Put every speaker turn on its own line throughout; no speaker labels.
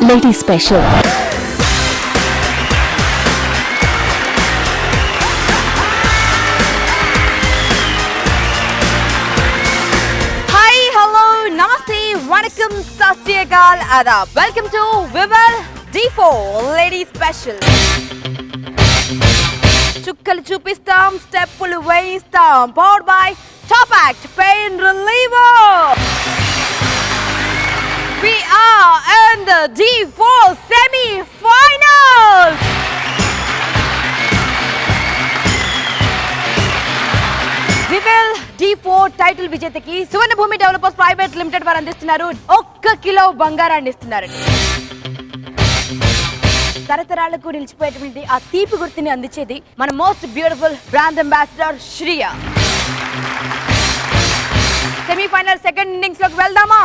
Lady Special.
Vanakkam, Sat Shri Akal, Adab. Welcome to Vival D4 Lady Special. చుక్కలు చూపిస్తాం, స్టెప్పులు వేయిస్తాం. Powered by Top Act Pain Reliever. We are in the D4 semi-finals. వివెల్ D4 title విజేతకి Suvarna Bhoomi developers private limited వారు అందిస్తున్నారు 1 kilo బంగారాన్ని ఇస్తున్నారండి. తరతరాలకు నిలిచిపోయేటువంటి ఆ తీపి గుర్తుని అందించేది మన most beautiful brand ambassador Shriya. Semi-final second innings లోకి వెళ్దామా?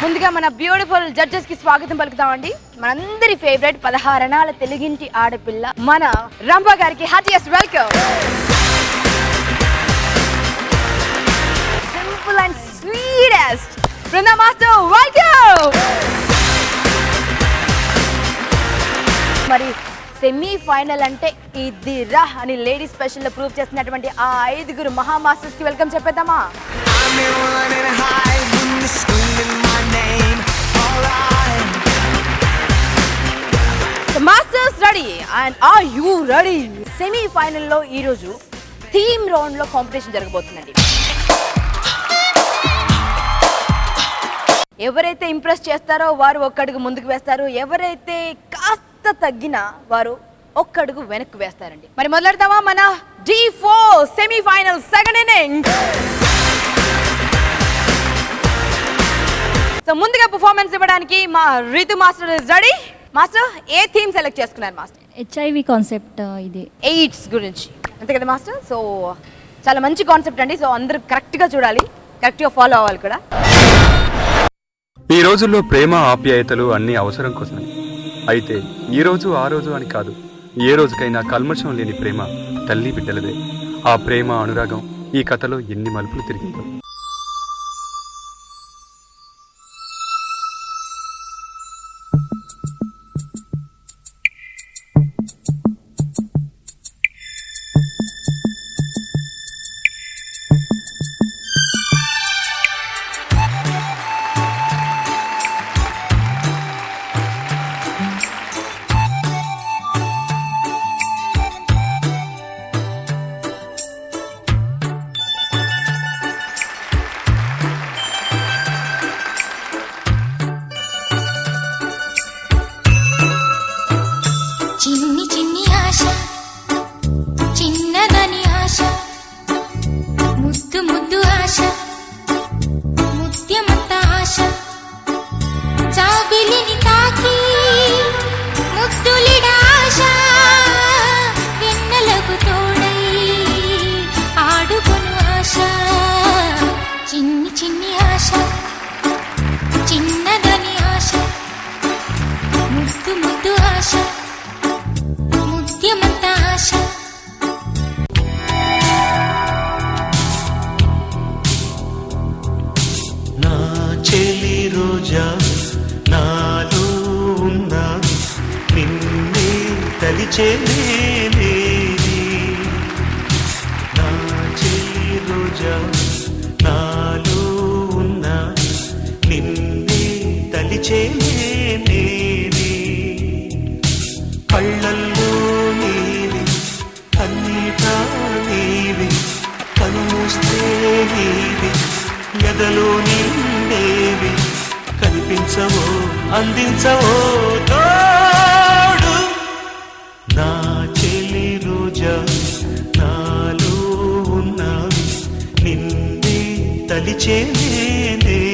ముందుగా మన బ్యూటిఫుల్ జడ్జెస్ కి స్వాగతం పలుకుతామండి. మనందరి ఫేవరెట్ 16 అణాల తెలుగింటి ఆడపిల్ల మన రంభ గారికి heartiest welcome. Simple and sweetest Brinda master welcome. మరి సెమీఫైనల్ అంటే ఇది రా అని లేడీ స్పెషల్ లో ప్రూవ్ చేస్తున్నటువంటి ఆ 5 మహా మాస్టర్స్ కి వెల్కమ్ చెప్పేద్దామా? Masters ready and are you ready? Semifinal లో ఈ రోజు థీమ్ రౌండ్ లో కాంపిటీషన్ జరగబోతుందండి. ఎవరైతే ఇంప్రెస్ చేస్తారో వారు 1 అడుగు ముందుకు వేస్తారు, ఎవరైతే కాస్త తగ్గినా వారు 1 అడుగు వెనక్కి వేస్తారండి. మరి మొదలెడతామా మన D4 semi-final second inning. So ముందుగా పర్ఫార్మెన్స్ ఇవ్వడానికి మా Ritu master is ready. Master, A theme select చేసుకున్నారు మాస్టర్?
HIV కాన్సెప్ట్, ఇది
ఎయిడ్స్ గురించి అంతే కదా మాస్టర్? సో చాలా మంచి కాన్సెప్ట్ అండి. సో అందరూ కరెక్ట్గా చూడాలి, కరెక్ట్గా ఫాలో అవ్వాలి కూడా.
ఈ రోజుల్లో ప్రేమ ఆప్యాయతలు అన్నీ అవసరం కోసమే. అయితే ఈ రోజు ఆ రోజు అని కాదు, ఏ రోజుకైనా కల్మషం లేని ప్రేమ తల్లి బిడ్డలదే. ఆ ప్రేమ అనురాగం ఈ కథలో ఎన్ని మలుపులు తిరిగిందో.
కళ్ళల్లో నీవి, కన్నీటా నీవి, కనుమూస్తే నీవి, ఎదలో నిండేవి, కనిపించవో అందించవో తోడు. నా చెలి రోజా నాలో ఉన్నావి, నిన్నే తలిచేనేవి.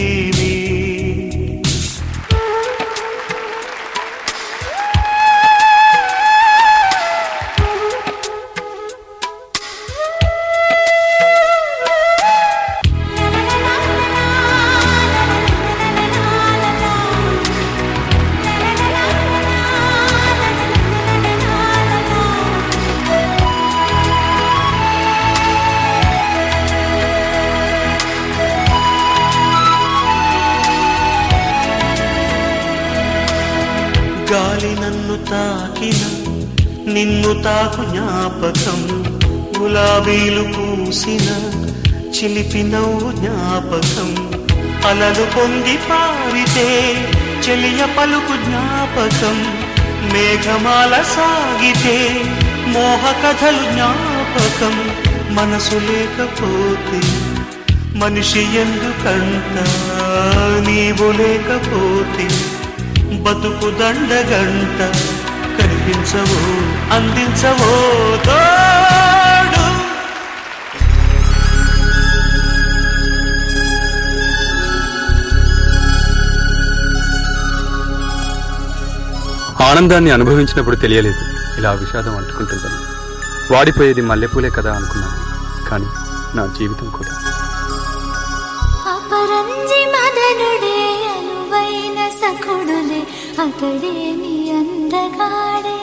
గాలి నన్ను తాకిన నిన్ను తాకు జ్ఞాపకం, గులాబీలు పూసిన చిలిపి నవ్వు జ్ఞాపకం, అలలు పొంగి పారితే చెలియ పలుకు జ్ఞాపకం, మేఘమాల సాగితే మోహ కథలు జ్ఞాపకం. మనసు లేకపోతే మనిషి ఎందుకంట, నీవు లేకపోతే బతుకు దండగంట. కనిపించవో అందించవో తోడు.
ఆనందాన్ని అనుభవించినప్పుడు తెలియలేదు ఇలా విషాదం అంటుకుంటుందని. వాడిపోయేది మల్లెపూలే కదా అనుకున్నాను, కానీ నా జీవితం కూడా.
అపరంజి మదనుడే అనువైన సఖుడులే అతడే నీ అందగాడే.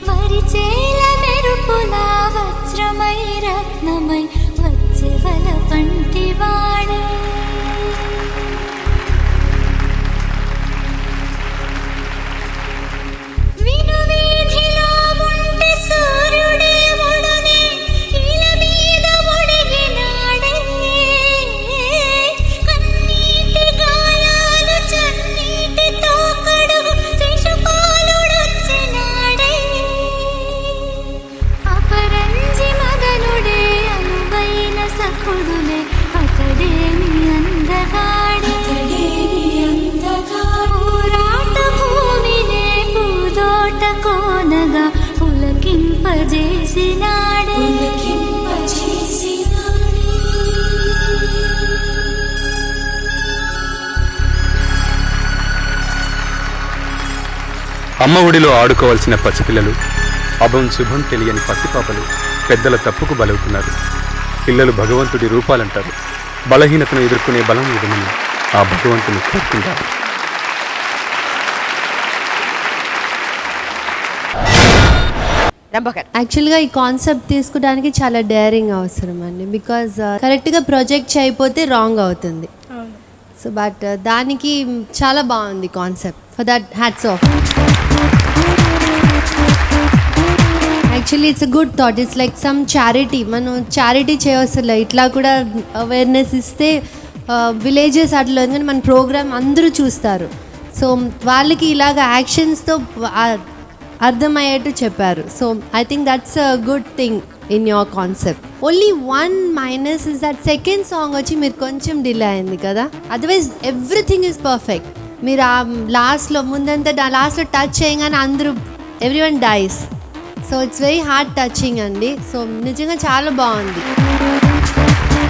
వరిచేల మెరుపులా వజ్రమై రత్నమై వచ్చెవల పంటి వాడే. విను వీధిలో ఉంటే సూర్యుడే ముడునే ఇల మీద ఒడిగినాడే. కన్నీటి గాయాలు చన్నీటితో కడుగు శిశుపాలుడొచ్చినాడే. అపరంజి మదనుడే అనువైన సఖుడులే అతడే నీ అందగాడే. ఊరాట భూమినే పూదోట కోనగా పులకింపజేసినాడే.
అమ్మ ఒడిలో ఆడుకోవాల్సిన పసిపిల్లలు, అభం శుభం తెలియని పసిపాపలు పెద్దల తప్పుకు బలవుతున్నారు. పిల్లలు భగవంతుడి రూపాలంటారు. బలహీనతను ఎదుర్కొనే బలం ఇవ్వమని ఆ భగవంతుని కోరుకుంటారు.
యాక్చువల్గా ఈ కాన్సెప్ట్ తీసుకోవడానికి చాలా డేరింగ్ అవసరం అండి, బికాజ్ కరెక్ట్గా ప్రొజెక్ట్ చేయకపోతే రాంగ్ అవుతుంది. సో బట్ దానికి చాలా బాగుంది concept. For that hats off. Actually it's a good thought. It's like some charity. మనం చారిటీ చేయవసలే, ఇట్లా కూడా అవేర్నెస్ ఇస్తే విలేజెస్ అట్లా ఎందుకంటే మన ప్రోగ్రామ్ అందరూ చూస్తారు. సో వాళ్ళకి ఇలాగ యాక్షన్స్తో అర్థమయ్యేట్టు చెప్పారు. So I think that's a good thing in your concept. Only one minus is that second song వచ్చి మీరు కొంచెం డిలే అయింది కదా. Otherwise everything is perfect. మీరు ఆ లాస్ట్లో ముందంతా లాస్ట్లో టచ్ చేయగానే అందరూ everyone dies. So it's very heart touching అండి. సో నిజంగా చాలా బాగుంది.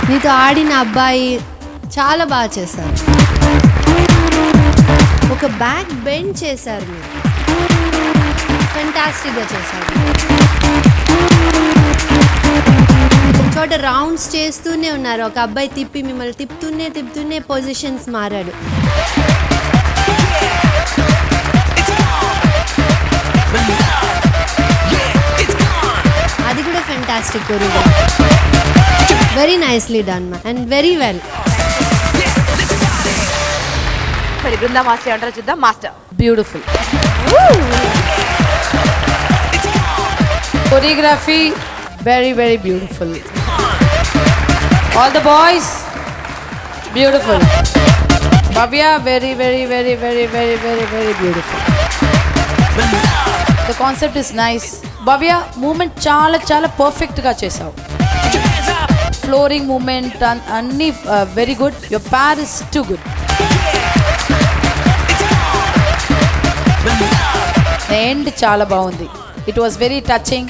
మీతో ఆడిన అబ్బాయి చాలా బాగా చేశారు. ఒక బ్యాక్ బెండ్ చేశారు, మీరు ఫెంటాస్టిక్గా చేశారు. ఒక చోట రౌండ్స్ చేస్తూనే ఉన్నారు. ఒక అబ్బాయి మిమ్మల్ని తిప్పుతూనే పొజిషన్స్ మారాడు. అది కూడా fantastic choreography. Very nicely done and very well.
మరి బృందా మాస్టర్ అంటారు, చూద్దాం. Master
beautiful choreography, very very beautiful. All the boys, beautiful. Bhavya, very very very very very very very beautiful. The concept is nice. Bhavya, movement చాలా చాలా perfect గా చేసావు. Flooring movement అన్ని very good. Your pair is too good. The end చాలా బాగుంది. It was very touching,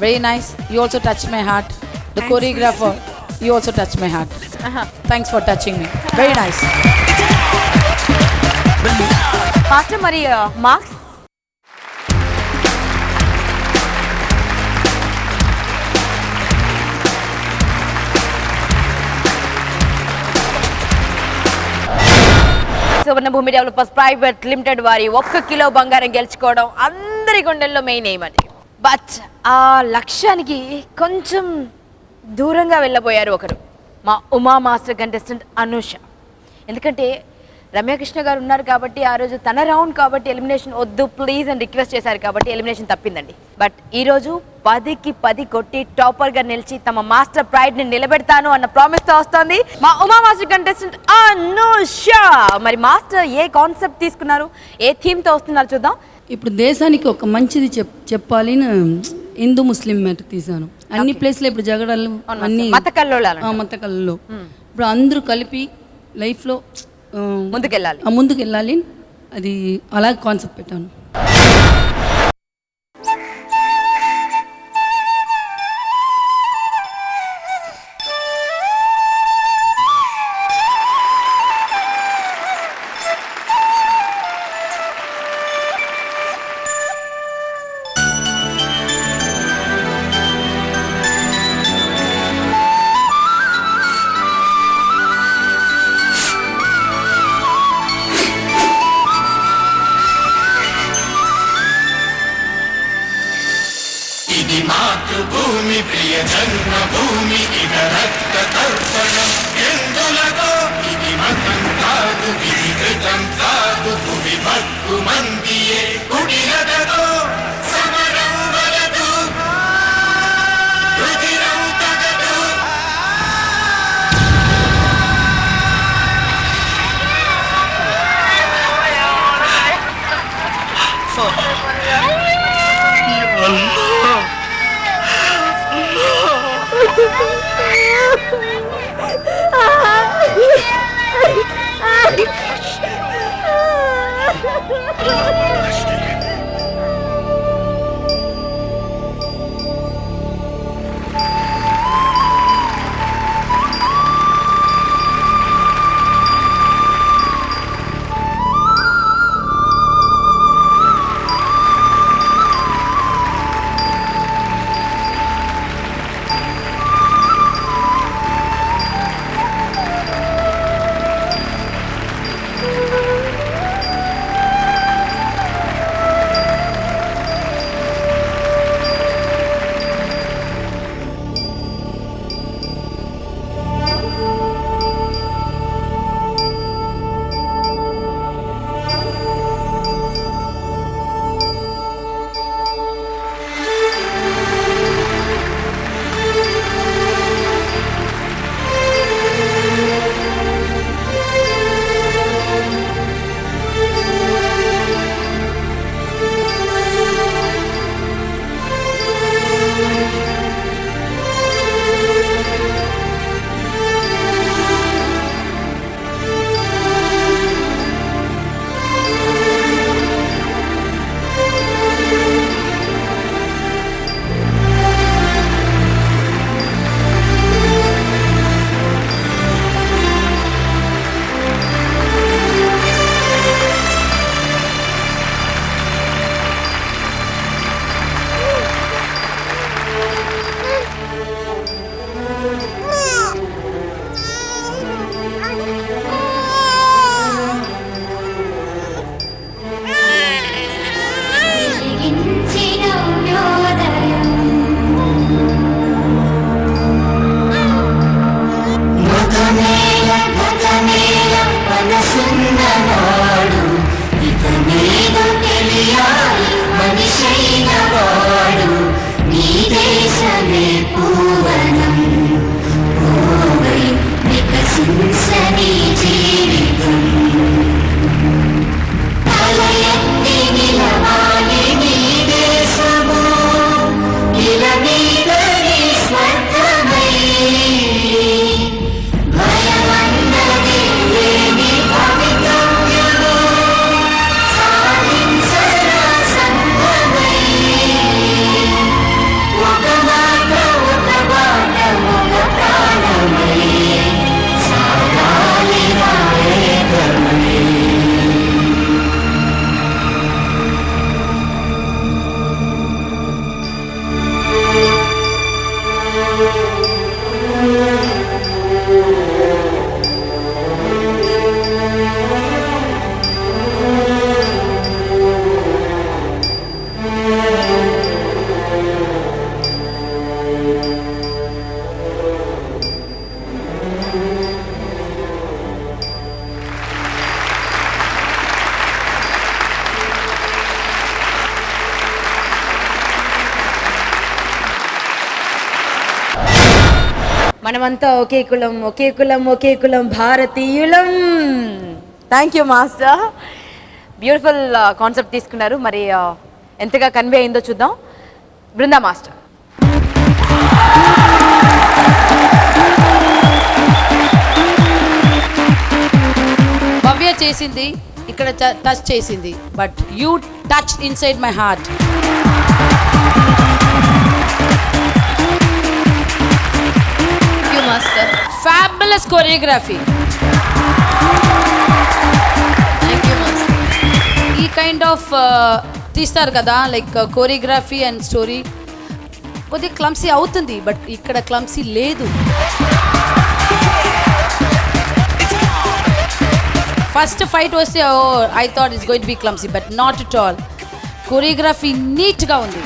very nice. You also touched my heart. The choreographer, you also touched my heart. Thanks for touching me. Very nice.
Master మరి marks సువర్ణ Bhoomi developers private limited వారి 1 kilo బంగారం గెలుచుకోవడం అందరి గుండెల్లో main aim అది. But ఆ లక్ష్యానికి కొంచెం దూరంగా వెళ్ళబోయారు ఒకరు. మా ఉమా మాస్టర్ కంటెస్టెంట్ అనూష. ఎందుకంటే రమ్యకృష్ణ గారు ఉన్నారు కాబట్టి ఆ రోజు తన రౌండ్ కాబట్టి ఎలిమినేషన్ వద్దు ప్లీజ్ అని రిక్వెస్ట్ చేశారు కాబట్టి ఎలిమినేషన్ తప్పిందండి. బట్ ఈరోజు 10కి 10 కొట్టి టాపర్గా నిలిచి తమ మాస్టర్ ప్రైడ్ని నిలబెడతాను అన్న ప్రామిస్తో వస్తుంది మా ఉమా మాస్టర్ కంటెస్టెంట్ అనూష. మరి మాస్టర్ ఏ కాన్సెప్ట్ తీసుకున్నారు, ఏ థీమ్తో వస్తున్నారు చూద్దాం.
ఇప్పుడు దేశానికి ఒక మంచిది చెప్పాలి హిందూ ముస్లిం మ్యాటర్ తీసాను. అన్ని ప్లేస్లో ఇప్పుడు జగడాలు అన్ని
మత
కళ్ళలో ఇప్పుడు అందరూ కలిపి లైఫ్లో ముందుకెళ్ళాలి అది అలా కాన్సెప్ట్ పెట్టాను.
ఇది మాతృభూమి ప్రియ జన్మభూమి ఇద రక్త తర్పణం ఎందులతో ఇది మతం కాదు ఇది కృతం కాదు భూమి భక్తు మందియే కుడిలతో సమరం వలదు రుధిరం తగదు.
మనమంతా ఒకే కులం ఒకే కులం ఒకే కులం భారతీయులం. Thank you master. Beautiful concept తీసుకున్నారు. మరి ఎంతగా కన్వే అయిందో చూద్దాం. బృందా మాస్టర్.
భవ్య చేసింది ఇక్కడ టచ్ చేసింది, but you touch inside my heart.
Master
fabulous choreography. ఈ కైండ్ ఆఫ్ తీస్తారు కదా, లైక్ కొరియోగ్రఫీ అండ్ స్టోరీ కొద్దిగా క్లమ్సీ అవుతుంది, బట్ ఇక్కడ క్లమ్సీ లేదు. ఫస్ట్ ఫైట్ వస్తే I thought it's going to be clumsy, but not at all. Choreography నీట్గా ఉంది,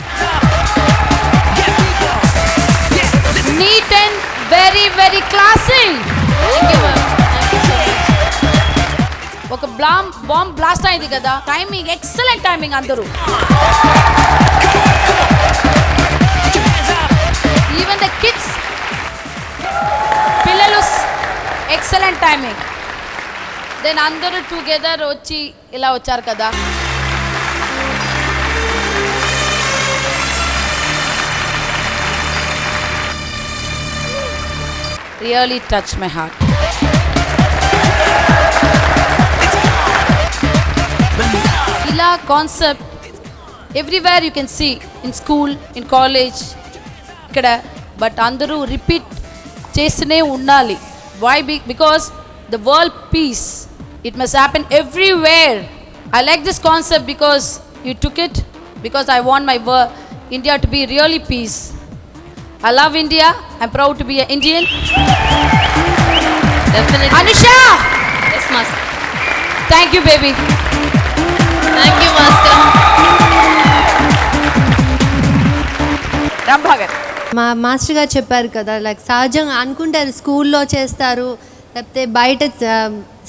neat and very very classy. ఒక బాంబ్ బ్లాస్ట్ అయింది కదా, టైమింగ్ ఎక్సలెంట్ టైమింగ్. అందరూ ఈవెన్ ద కిడ్స్, పిల్లలు ఎక్సలెంట్ టైమింగ్. దెన్ అందరూ టుగెదర్ వచ్చి ఇలా వచ్చారు కదా. Really touched my heart. ఇలా concept everywhere you can see, in school, in college, ఇక్కడ. బట్ అందరూ రిపీట్ చేస్తూనే ఉండాలి. Why? Because the world peace, it must happen everywhere. I like this concept because you took it, because I want my India to be really peace. I love India. I'm proud to be an Indian.
Definitely.
Anusha!
Yes, master.
Thank you, baby.
Thank you, master. రాంభాగర్.
మా master గారు చెప్పారు కదా, like సహజంగా అనుకుంటారు స్కూల్లో చేస్తారు, లేకపోతే బయట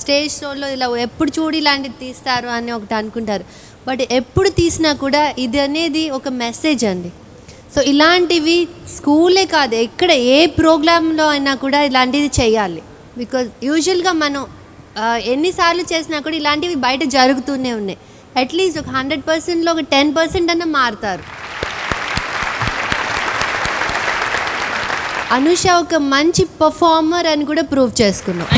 స్టేజ్ షోలో ఇలా ఎప్పుడు చూడు ఇలాంటివి తీస్తారు అని ఒకటి అనుకుంటారు. బట్ ఎప్పుడు తీసినా కూడా ఇది అనేది ఒక మెసేజ్ అండి. సో ఇలాంటివి స్కూలే కాదు, ఎక్కడ ఏ ప్రోగ్రాంలో అయినా కూడా ఇలాంటివి చేయాలి. బికాజ్ యూజువల్గా మనం ఎన్నిసార్లు చేసినా కూడా ఇలాంటివి బయట జరుగుతూనే ఉన్నాయి. అట్లీస్ట్ ఒక 100%లో ఒక 10% అన్న మారుతారు. అనుష ఒక మంచి పర్ఫార్మర్ అని కూడా ప్రూవ్ చేసుకున్నాం.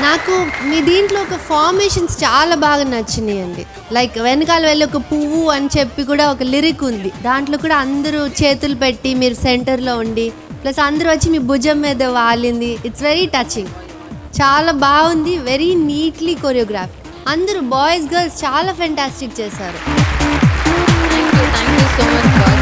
నాకు మీ దీంట్లో ఒక ఫార్మేషన్స్ చాలా బాగా నచ్చినాయండి. లైక్ వెనకాల వెళ్ళి ఒక పువ్వు అని చెప్పి కూడా ఒక లిరిక్ ఉంది, దాంట్లో కూడా అందరూ చేతులు పెట్టి మీరు సెంటర్లో ఉండి, ప్లస్ అందరూ వచ్చి మీ భుజం మీద వాలింది. ఇట్స్ వెరీ టచింగ్, చాలా బాగుంది. Very neatly choreograph. అందరూ బాయ్స్ గర్ల్స్ చాలా ఫెంటాస్టిక్ చేశారు.
so much, boss.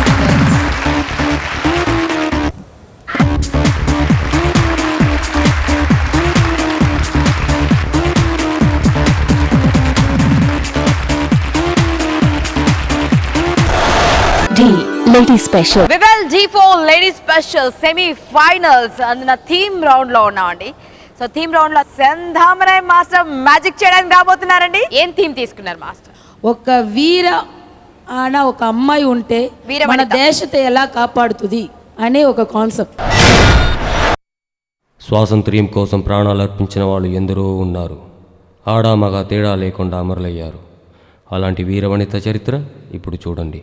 Ladies special.
Vivel G4 ladies special semi finals అందున థీమ్ రౌండ్ లో ఉన్నామండి. సో థీమ్ రౌండ్ లో సంధామరాయ్ మాస్టర్ మ్యాజిక్ చేయడానికి రాబోతున్నారండి. ఏం థీమ్ తీసుకున్నారు మాస్టర్?
ఒక వీర ఆన ఒక అమ్మాయి ఉంటే మన దేశத்தை ఎలా కాపాడుతుంది అనే ఒక కాన్సెప్ట్.
స్వాతంత్ర్యం కోసం ప్రాణాలు అర్పించిన వాళ్ళు ఎందరో ఉన్నారు. ఆడామగ తేడా లేకుండా అమరులయ్యారు. అలాంటి వీరవనిత చరిత్ర ఇప్పుడు చూడండి.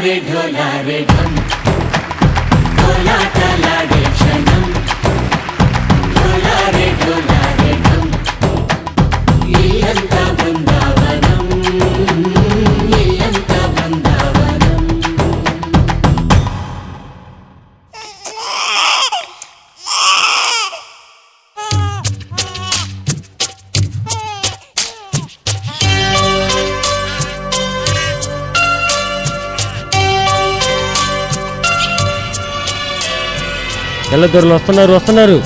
ढोलारे ढोलारे ढम कोलाटलाडे क्षणं ढोलारे ढोलारे ढम इल्लंता बृंदावनं इल्लंता बृंदावनं
తెల్లదొరలు వస్తున్నారు.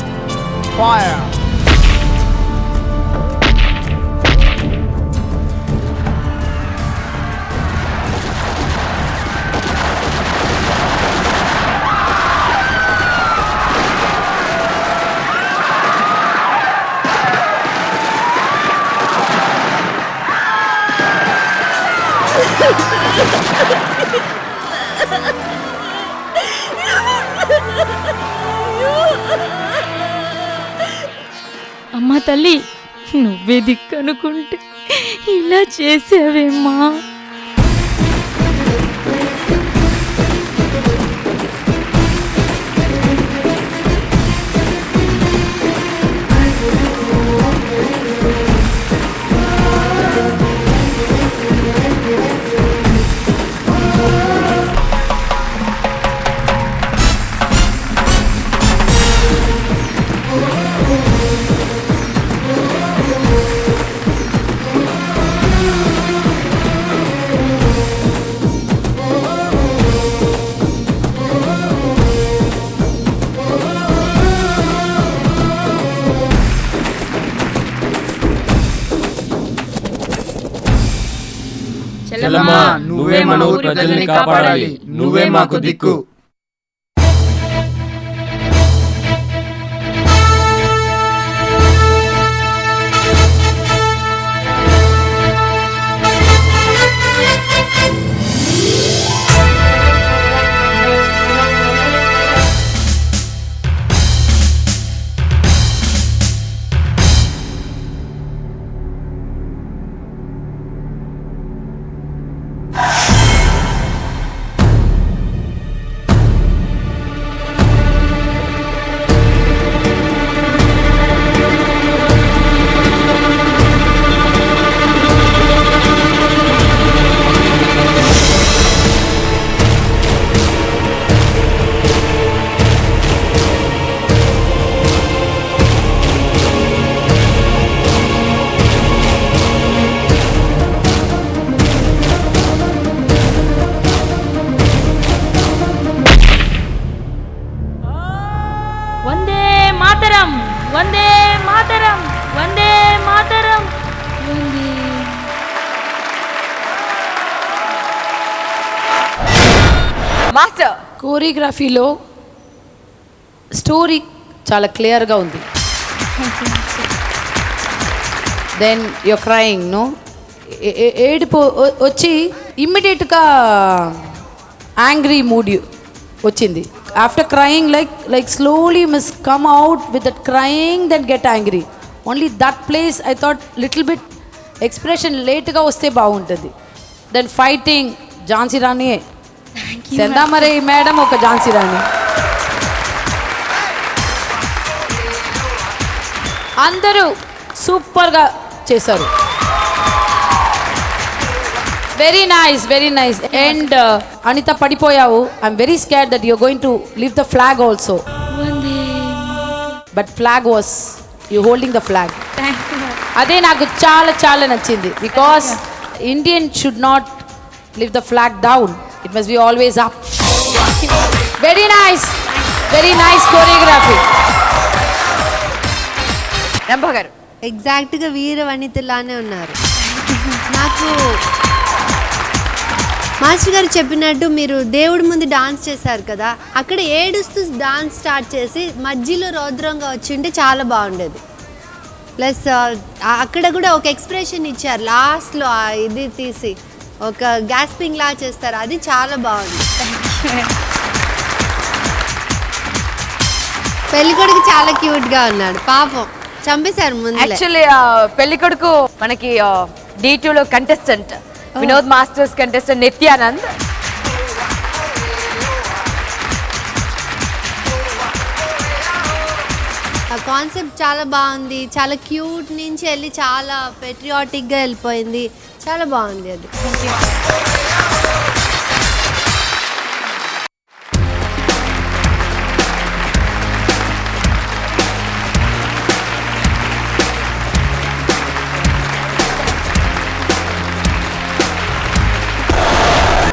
అమ్మా తల్లి, నువ్వే దిక్కనుకుంటే ఇలా చేసావేమ్మా.
చెల్లమ్మా, నువ్వే మన ఊరి ప్రజల్ని కాపాడాలి. నువ్వే మాకు దిక్కు. వందే మాతరం, వందే మాతరం, వందే మాతరం, వందే.
మాస్టర్,
కోరియోగ్రఫీలో స్టోరీ చాలా క్లియర్గా ఉంది. దెన్ యువర్ క్రయింగ్ నో, ఏడుపు వచ్చి ఇమ్మీడియట్గా యాంగ్రీ మూడ్ వచ్చింది. After crying like slowly must come out with that crying, then get angry. Only that place I thought little bit expression లేట్గా వస్తే బాగుంటుంది. Then fighting Jhansi Rani, Sendamare madam ఒక ఝాన్సీ రాణి. అందరూ సూపర్గా చేశారు. Very nice, very nice. And Anitha పడిపోయావు. I'm very scared that you're going to leave the flag also. But flag was you holding the flag. అదే నాకు చాలా చాలా నచ్చింది. Because Indian should not leave the flag down, it must be always up. Very nice, very nice choreography.
Rambha గారు
ఎగ్జాక్ట్గా వీర వనితలానే ఉన్నారు. నాకు master గారు చెప్పినట్టు మీరు దేవుడి ముందు డాన్స్ చేశారు కదా, అక్కడ ఏడుస్తూ డాన్స్ స్టార్ట్ చేసి మధ్యలో రౌద్రంగా వచ్చి ఉంటే చాలా బాగుండేది. ప్లస్ అక్కడ కూడా ఒక ఎక్స్ప్రెషన్ ఇచ్చారు లాస్ట్లో, ఇది తీసి ఒక గ్యాస్పింగ్ లా చేస్తారు, అది చాలా బాగుంది. పెళ్ళికొడుకు చాలా క్యూట్గా ఉన్నాడు పాపం, చంపేశారు ముందు.
యాక్చువల్లీ పెళ్ళికొడుకు మనకి D2లో contestant, Vinod masters contestant Nithyanand.
Concept చాలా బాగుంది, చాలా క్యూట్ నుంచి వెళ్ళి చాలా పెట్రియాటిక్గా వెళ్ళిపోయింది, చాలా బాగుంది అది.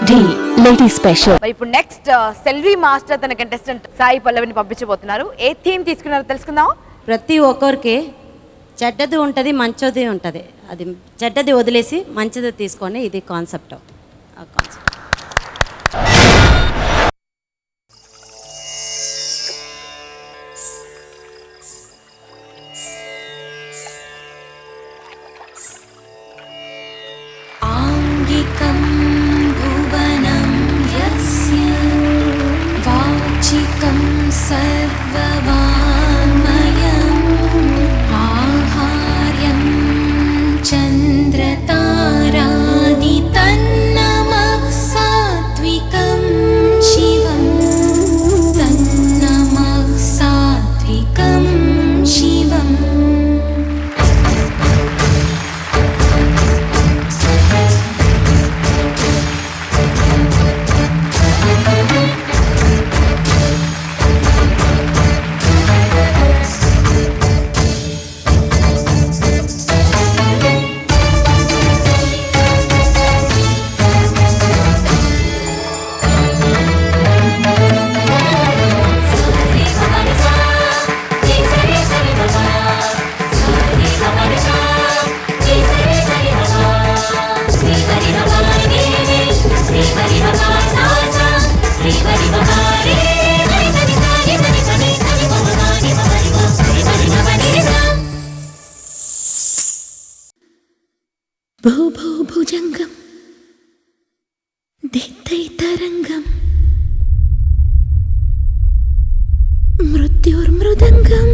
D Lady Special.
మరి ఇప్పుడు నెక్స్ట్ సెల్వి మాస్టర్ తన కంటెస్టెంట్ సాయి పల్లవిని పంపించబోతున్నారు. ఏ థీమ్ తీసుకున్నారో తెలుసుకుందాం.
ప్రతి ఒక్కరికి చెడ్డది ఉంటుంది, మంచిది ఉంటుంది. అది చెడ్డది వదిలేసి మంచిది తీసుకొని ఇది కాన్సెప్ట్. ఆ కాన్సెప్ట్
ఆంగికం భువనం యస్య వాచికం సర్వవాన్మయం ఆహార్యం చంద్రతారాది తన్నమః సాత్వికం శివం తన్నమః సాత్వికం శివం. భూభూభుజంగం దిత్తైతరంగం మృత్యుర్మృదంగం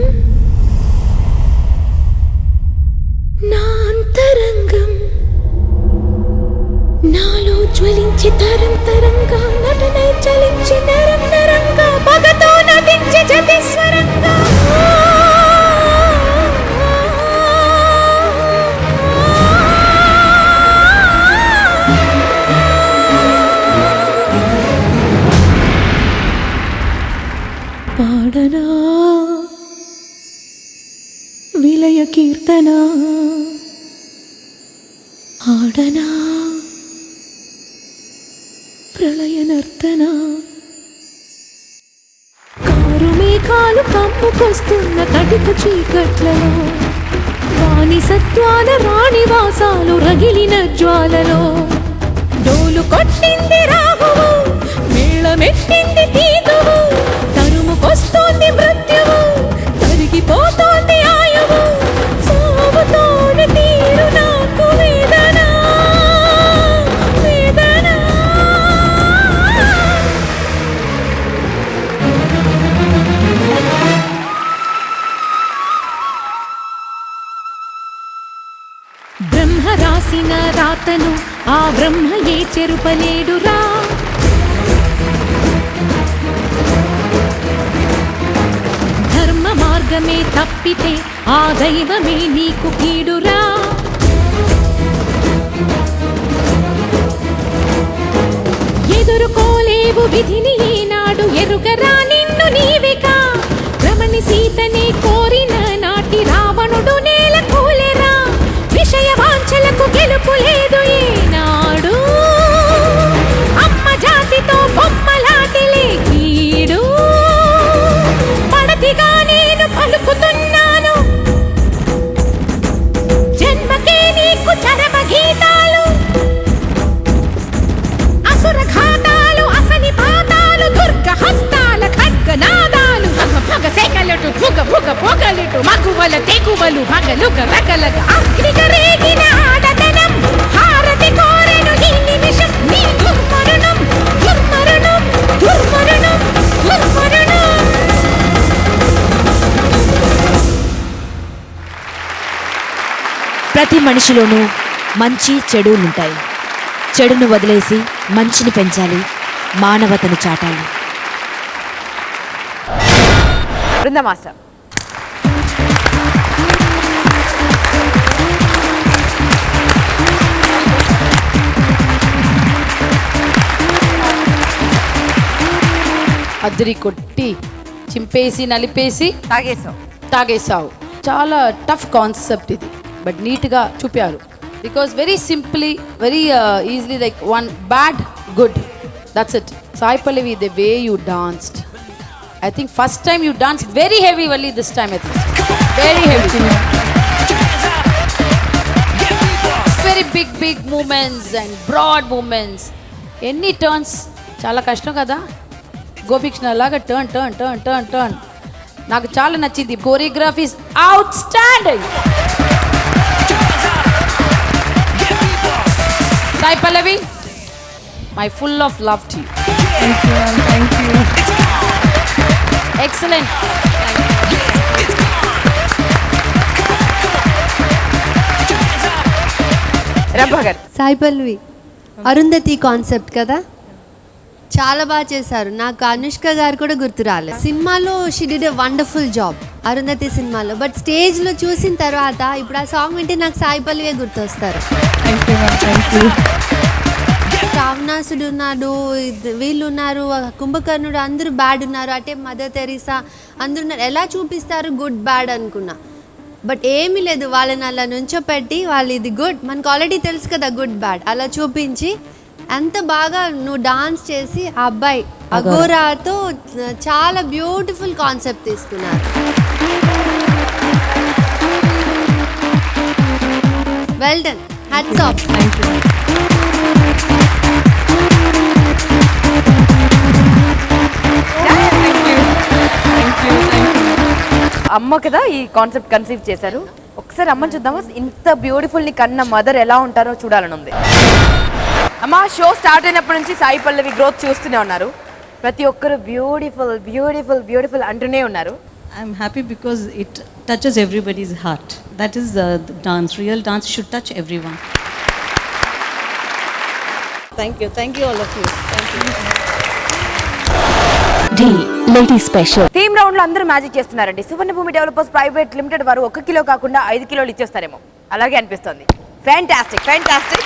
నాంతరంగం నాలో జ్వలించి తరం తరంగా నటనై చలించి నరం నరంగా పగతో నటించి జతిస్వరంగా పాడనా విలయ కీర్తన ఆడనా ప్రళయ నర్తన కారు మేఘాలు కమ్ముకొస్తున్న కటిక చీకట్లలో వాణి సత్వాల రాణివాసాలు రగిలిన జ్వాలలో డోలు కొట్టింది రాహువు మేళమెట్టింది తీదువు తరుముకొస్తోంది మృత్యువు తరిగిపోతోంది ఆయువు సాగుతోంది తీరు నాకు వేదన వేదన. బ్రహ్మ రాసిన రాతను ఆ బ్రహ్మ ఏ చెరుపలేడురా. ధర్మ మార్గమే తప్పితే ఆ దైవమే నీకు కీడురా. ఎదుర్కోలేవు విధిని ఈనాడు ఎరుగరా నిన్ను నీవేగా. రమణి సీతనే కోరిన నాటి రావణుడు నేల కూలెరా. విషయ వాంఛలకు గెలుపు లేదు ఈనాడు. అమ్మ జాతితో బొమ్మలాటిలే కీడు. పడతిగా నేను పలుకుతున్నాను జన్మకే నీకు చరమ గీతాలు. అసుర ఘాతాలు అసని పాతాలు దుర్గ హస్తాల ఖడ్గనాదాలు. భగ భగ సేకలటు భుగ భుగ భొగలిటు మగువల తెగువలు భగలుగ రగలగ అగ్నిగ రేగిన ఆడతనం. హారతి కోరెను ఈ నిమిషం నీ దుర్మరణం దుర్మరణం దుర్మరణం దుర్మరణం.
ప్రతి మనిషిలోనూ మంచి చెడులుంటాయి. చెడును వదిలేసి మంచిని పెంచాలి, మానవతను చాటాలి. బృందా మాస్టర్.
అద్దరి కొట్టి చింపేసి నలిపేసి తాగేసావు. చాలా టఫ్ కాన్సెప్ట్ ఇది, బట్ నీట్గా చూపారు. Because very simply, very easily, like one bad good, that's it. Sai Pallavi, the way you danced, I think first time you danced very heavy only this time, I think. Very heavy. Very big movements and broad movements. Any turns చాలా కష్టం కదా. గోపికృష్ణ లాగా turn. నాకు చాలా నచ్చింది. Choreography is outstanding. Sai Pallavi, my full of love to you.
Thank you.
Excellent.
రబ్బగర్
Sai Pallavi, Arundhati concept కదా, చాలా బాగా చేశారు. నాకు అనుష్క గారు కూడా గుర్తు రాలేదు. సినిమాలో she did a wonderful job Arundhati సినిమాలో, బట్ స్టేజ్లో చూసిన తర్వాత ఇప్పుడు ఆ సాంగ్ వింటే నాకు సాయి పల్లవి గుర్తొస్తారు.
Thank you.
రావణాసుడు ఉన్నాడు, వీళ్ళు ఉన్నారు, కుంభకర్ణుడు, అందరూ బ్యాడ్ ఉన్నారు, అటే మదర్ తెరీసా అందరూ ఉన్నారు. ఎలా చూపిస్తారు గుడ్ బ్యాడ్ అనుకున్నా, బట్ ఏమీ లేదు. వాళ్ళని అలా నుంచోపెట్టి వాళ్ళు ఇది గుడ్, మనకు ఆల్రెడీ తెలుసు కదా గుడ్ బ్యాడ్, అలా చూపించి ఎంత బాగా నువ్వు డాన్స్ చేసి ఆ అబ్బాయి అఘోరాతో చాలా బ్యూటిఫుల్ కాన్సెప్ట్ తీసుకున్నారు. Well done, hats off.
Thank you.
అమ్మ కదా ఈ కాన్సెప్ట్ కన్సీవ్ చేశారు. ఒకసారి అమ్మని చూద్దామా? ఇంత బ్యూటిఫుల్ ని కన్న మదర్ ఎలా ఉంటారో చూడాలని ఉంది. అమ్మ, షో స్టార్ట్ అయినప్పటి నుంచి సాయి పల్లవి గ్రోత్ చూస్తూనే ఉన్నారు. ప్రతి ఒక్కరు బ్యూటిఫుల్ బ్యూటిఫుల్ బ్యూటిఫుల్ అంటూనే ఉన్నారు.
I'm happy because it touches everybody's heart. That is the dance. Real dance should touch everyone. Thank you all of you. Thank you.
D. Lady Special.
Theme round లో అందరూ magic చేస్తున్నారండి. Suvarnabhumi developers private limited వారు 1 kilo కాకుండా 5 కిలోలు ఇచ్చేస్తారేమో, అలాగే అనిపిస్తుంది. Fantastic.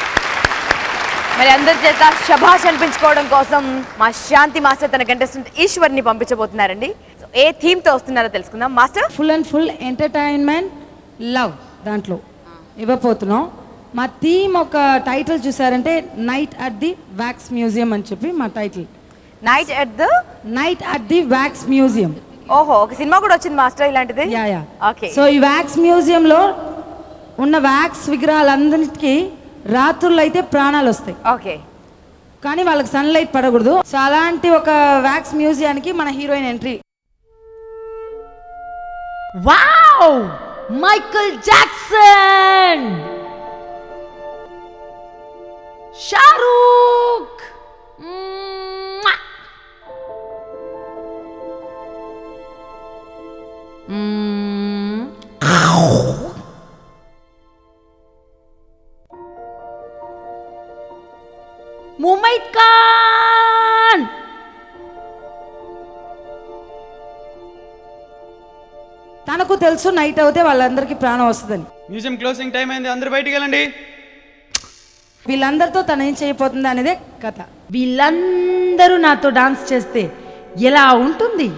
మరి అందరి చేత శభాష్ అనిపించుకోవడం కోసం మా శాంతి మాస్టర్ తన కంటెస్టెంట్ ఈశ్వర్ని పంపించబోతున్నారండి. సో ఏ థీమ్ తో వస్తున్నారో తెలుసుకుందాం. Master,
full and full entertainment love దాంట్లో ఇవ్వబోతున్నాం. మా థీమ్ ఒక టైటిల్ చూసారంటే night at the wax museum అని చెప్పి మా title.
Night at the
wax museum.
ఓహో, ఒక సినిమా కూడా వచ్చింది మాస్టర్ ఇలాంటిది.
యా.
ఓకే.
సో ఈ వ్యాక్స్ మ్యూజియంలో ఉన్న వ్యాక్స్ విగ్రహాలందరికీ రాత్రులు అయితే ప్రాణాలు వస్తాయి.
ఓకే.
కానీ వాళ్ళకి సన్లైట్ పడకూడదు. సో అలాంటి ఒక వ్యాక్స్ మ్యూజియానికి మన heroine entry.
Wow, Michael Jackson, Shahrukh, Mumaith Khan,
తనకు తెలుసు నైట్ అవుతే వాళ్ళందరికీ ప్రాణం వస్తుందని.
మ్యూజియం క్లోజింగ్ టైం అయింది, అందరూ బయటికి వెళ్ళండి.
వీళ్ళందరితో తను ఏం చేయబోతుంది అనేదే కథ.
వీళ్ళందరూ నాతో డాన్స్ చేస్తే ఎలా ఉంటుంది?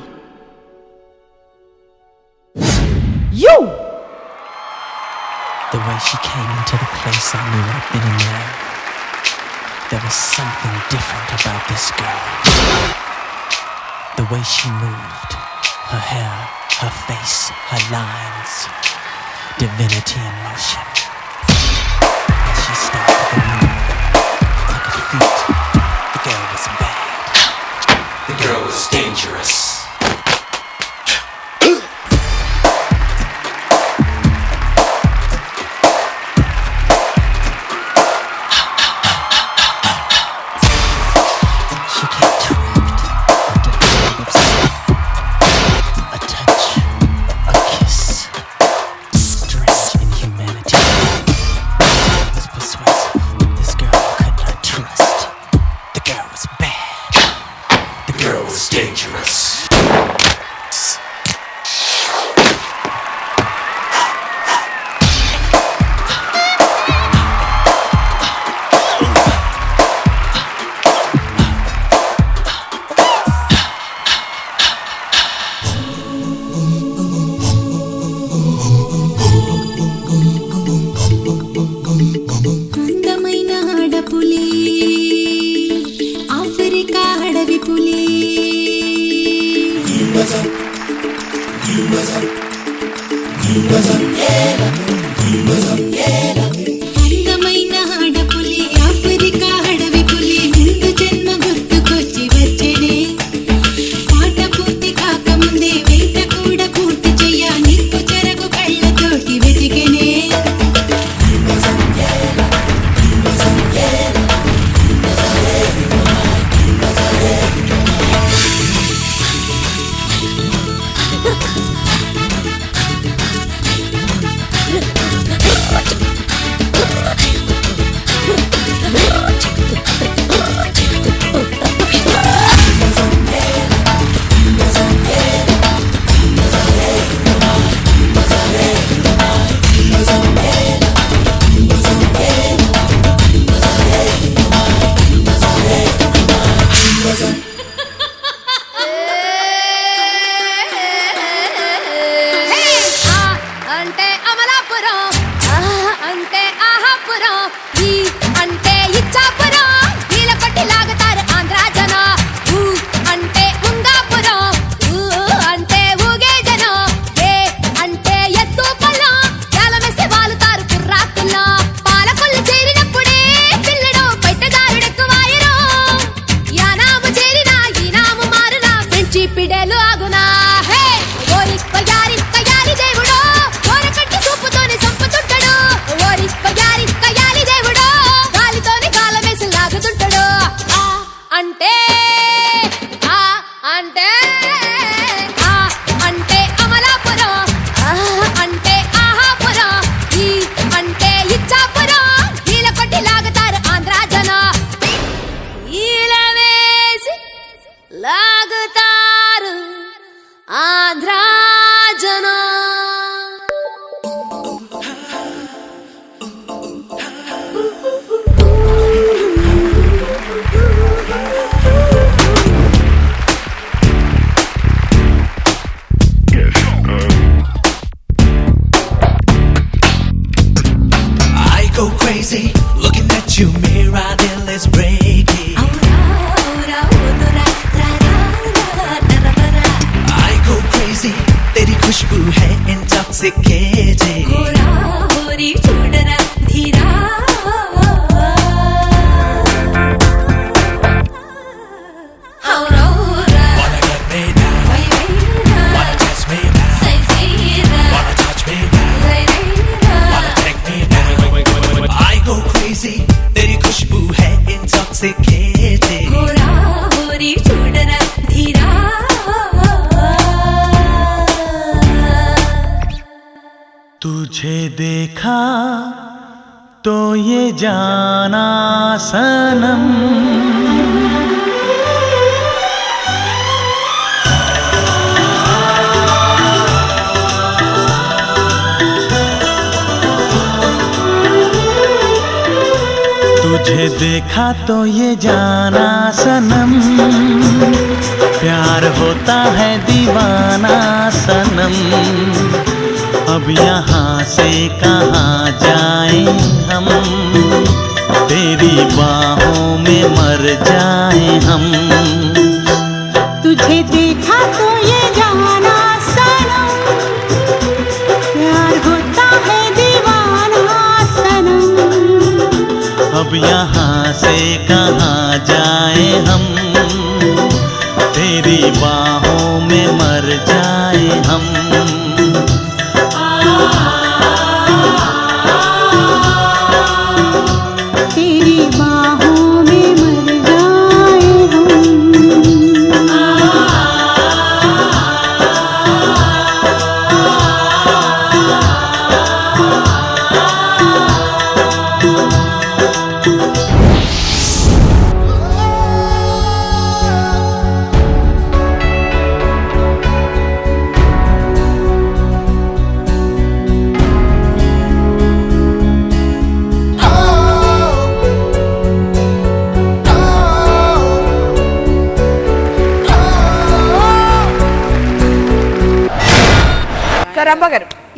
You
The way she came into the place, I knew I'd been in there. There was something different about this girl. The way she moved, her hair, her face, her lines, divinity in motion. As she stepped to the room, I could feel it. The girl was bad. The girl was dangerous. This girl is breaking. I go crazy, तेरी खुशबू है intoxicating. Wanna get me down, wanna test me now, wanna touch me now, wanna take me down. I go crazy, तेरी खुशबू है intoxicating. तुझे देखा तो ये जाना सनम, तुझे देखा तो ये जाना सनम, प्यार होता है दीवाना सनम। अब यहाँ से कहाँ जाएं हम, तेरी बाहों में मर जाएं हम।
तुझे देखा तो ये जाना सनम, प्यार होता है दीवाना सनम।
अब यहाँ से कहाँ जाएं हम, तेरी बाहों में मर जाएं हम।
तेरी बाहों में मर जाए हम।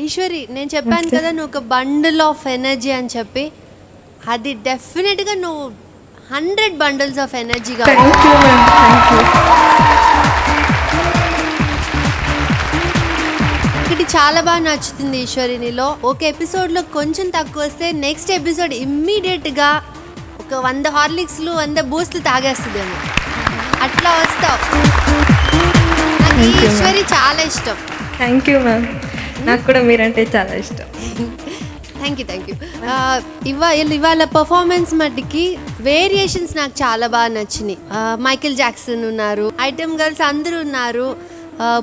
ఈశ్వరి, నేను చెప్పాను కదా నువ్వు ఒక బండిల్ ఆఫ్ ఎనర్జీ అని చెప్పి, అది డెఫినెట్గా నువ్వు 100 బండిల్స్ ఆఫ్ ఎనర్జీగా. ఒకటి చాలా బాగా నచ్చుతుంది ఈశ్వరి నీలో, ఒక ఎపిసోడ్లో కొంచెం తక్కువ వస్తే నెక్స్ట్ ఎపిసోడ్ ఇమ్మీడియట్గా ఒక 100 హార్లిక్స్లు 100 బూస్ట్లు తాగేస్తుందేమో, అట్లా వస్తావు. నాకు ఈ ఈశ్వరి చాలా ఇష్టం.
థ్యాంక్ యూ మ్యామ్, నాకు కూడా మీరంటే చాలా ఇష్టం.
Thank you. ఇవాళ పర్ఫార్మెన్స్ మట్టికి వేరియేషన్స్ నాకు చాలా బాగా నచ్చినాయి. మైకేల్ జాక్సన్ ఉన్నారు, ఐటమ్ గర్ల్స్ అందరూ ఉన్నారు,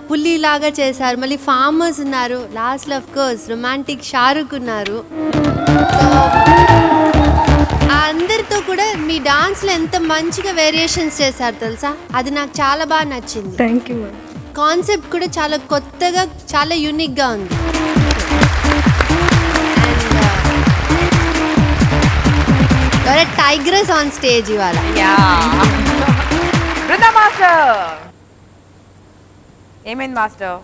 పుల్లి లాగా చేశారు, మళ్ళీ ఫార్మర్స్ ఉన్నారు, last of course romantic Shahrukh ఉన్నారు. అందరితో కూడా మీ డాన్స్లో ఎంత మంచిగా వేరియేషన్స్ చేశారు తెలుసా, అది నాకు చాలా బాగా నచ్చింది.
Thank you ma'am.
కాన్సెప్ట్ కూడా చాలా కొత్తగా, చాలా యూనిక్గా ఉంది. అండ్ టైగ్రెస్ ఆన్ స్టేజ్ ఇవాళ.
ఏమైంది మాస్టర్?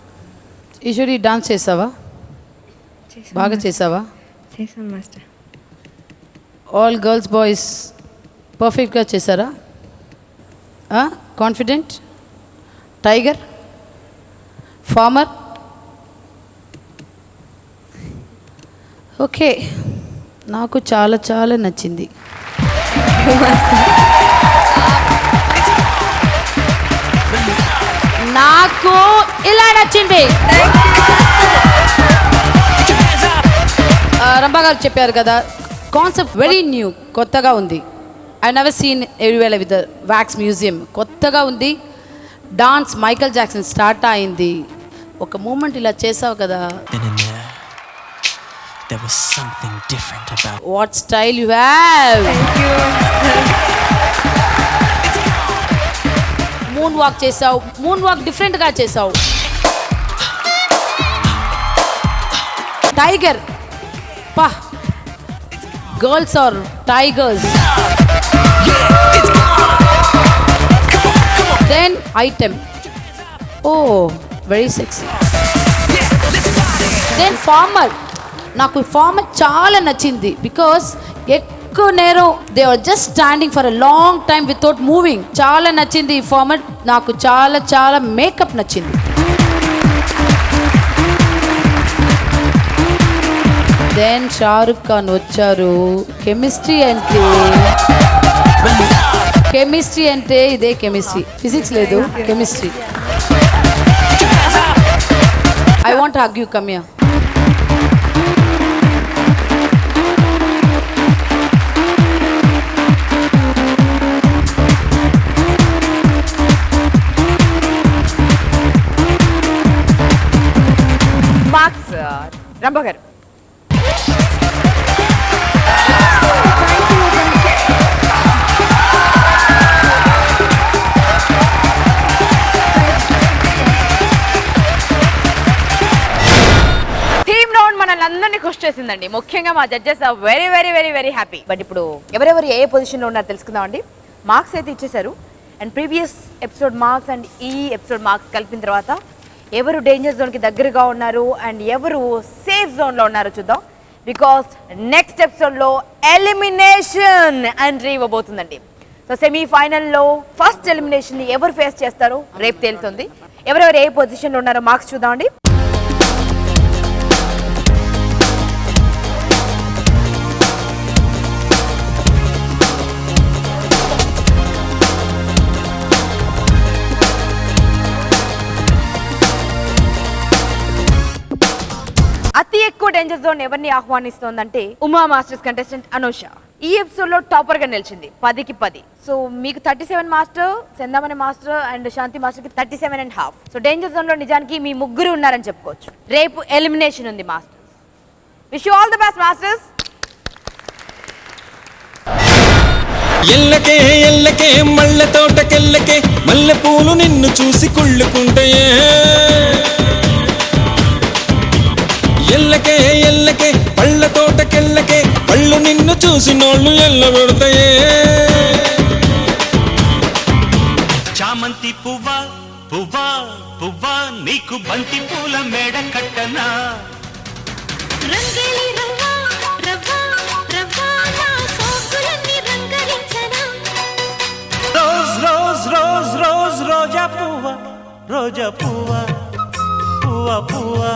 ఈశ్వరి డాన్స్ చేసావా? బాగా చేసావా?
చేసాం మాస్టర్.
ఆల్ గర్ల్స్ బాయ్స్ పర్ఫెక్ట్గా చేశారా? కాన్ఫిడెంట్? టైగర్, ఫార్మర్, ఓకే, నాకు చాలా చాలా నచ్చింది. నాకు ఇలా నచ్చింది. రంభా గారు చెప్పారు కదా, కాన్సెప్ట్ వెరీ న్యూ, కొత్తగా ఉంది. I never seen everywhere with wax museum, కొత్తగా ఉంది. డాన్స్ మైకేల్ జాక్సన్ స్టార్ట్ అయింది, ఒక మూమెంట్ ఇలా చేసావు కదా.
There was something different about it.
What style you have.
Thank you.
Moonwalk చేసావు, మూన్ వాక్ డిఫరెంట్గా చేసావు. టైగర్, పా, girls are tigers. Then item, oh very sexy. Then farmer, నాకు ఫార్మర్ చాలా నచ్చింది బికాస్ ఎక్కువ నేరం they are just standing for a long time without moving. చాలా నచ్చింది ఈ ఫార్మాట్ నాకు. చాలా చాలా మేకప్ నచ్చింది. దెన్ షారుఖ్ ఖాన్ వచ్చారు. కెమిస్ట్రీ అంటే ఇదే కెమిస్ట్రీ. ఫిజిక్స్ లేదు, chemistry. I want hug you, come here.
Marks Rambha గారు. టీమ్ రౌండ్ మనల్ని అందరినీ ఖుషి చేసిందండి. ముఖ్యంగా మా judges are very very very very happy. But ఇప్పుడు ఎవరెవరు ఏ పొజిషన్లో ఉన్నారో తెలుసుకుందామండి. మార్క్స్ అయితే ఇచ్చేశారు. And previous episode marks and ఈ ఎపిసోడ్ మార్క్స్ కలిపిన తర్వాత ఎవరు డేంజర్ జోన్కి దగ్గరగా ఉన్నారు అండ్ ఎవరు సేఫ్ జోన్లో ఉన్నారో చూద్దాం. బికాస్ నెక్స్ట్ ఎపిసోడ్లో ఎలిమినేషన్ ఎంట్రీ ఇవ్వబోతుందండి. సో సెమీఫైనల్లో ఫస్ట్ ఎలిమినేషన్ ఎవరు ఫేస్ చేస్తారో రేపు తేలుతుంది. ఎవరెవరు ఏ పొజిషన్లో ఉన్నారో మార్క్స్ చూద్దామండి. అతి ఎక్కువ డేంజర్ జోన్ ఎవరిని ఆహ్వానిస్తోందంటే ఉమా మాస్టర్స్ కంటెస్టెంట్ అనూష. ఈ ఎపిసోడ్ లో టాపర్ గా నిలిచింది 10కి 10. సో మీకు 37 master, Chandamani master and Shanti master కి 37.5. సో డేంజర్ జోన్ లో నిజానికి మీ ముగ్గురు ఉన్నారని చెప్పుకోవచ్చు. రేపు ఎలిమినేషన్ ఉంది masters. Wish you all the best masters.
ఎల్లకే ఎల్లకే మల్లె తోటకెల్లకే మల్లె పూలు నిన్ను చూసి కుళ్ళుకుంటాయే. ఎల్లకే ఎల్లకే పళ్ళ తోటకెల్లకే పళ్ళు నిన్ను చూసి నోళ్ళు ఎల్లబెడతాయే.
చామంతి పువ్వా పువ్వా పువ్వా నీకు బంతి పూల మేడ కట్టనా. రోజ్ రోజ్ రోజ్ రోజ్ రోజా పువ్వా రోజా పువ్వా పువ్వా పువ్వా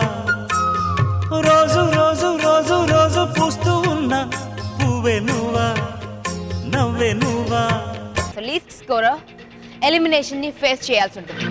రోజు రోజు రోజు రోజు పూస్తూ ఉన్న పువ్వే నువ్వా నవ్వే నువ్వా.
సో లీస్ట్ స్కోరర్ ఎలిమినేషన్ ని ఫేస్ చేయాల్సి ఉంటుంది.